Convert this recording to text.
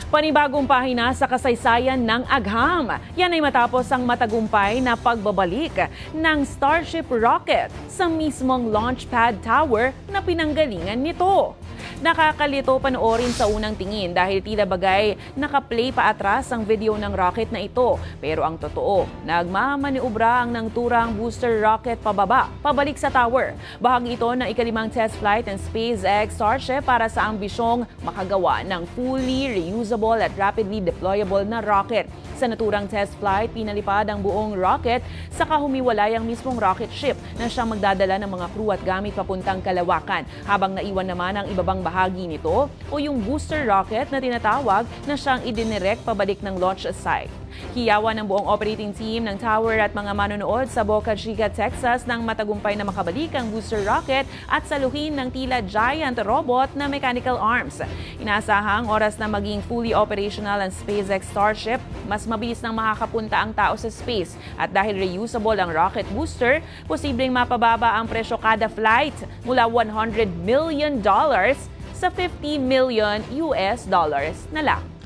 Panibagong pahina sa kasaysayan ng agham. Yan ay matapos ang matagumpay na pagbabalik ng Starship rocket sa mismong launch pad tower na pinanggalingan nito. Nakakalito panoorin sa unang tingin dahil tila bagay nakaplay pa atras ang video ng rocket na ito. Pero ang totoo, nagmamaniubra ang nangturang booster rocket pabalik sa tower. Bahagi ito ng ikalimang test flight ng SpaceX Starship para sa ambisyong makagawa ng fully reusable at rapidly deployable na rocket. Sa naturang test flight, pinalipad ang buong rocket saka humiwalay ang mismong rocket ship na siyang magdadala ng mga crew at gamit papuntang kalawakan, habang naiwan naman ang ibabang bahagi nito o yung booster rocket na tinatawag na siyang idinirect pabalik ng launch site. Hiyawan ng buong operating team ng tower at mga manonood sa Boca Chica, Texas nang matagumpay na makabalik ang booster rocket at saluhin ng tila giant robot na mechanical arms. Inaasahang oras na maging fully operational ang SpaceX Starship, mas mabilis nang makakapunta ang tao sa space. At dahil reusable ang rocket booster, posibleng mapababa ang presyo kada flight mula $100 million sa $50 million na lang.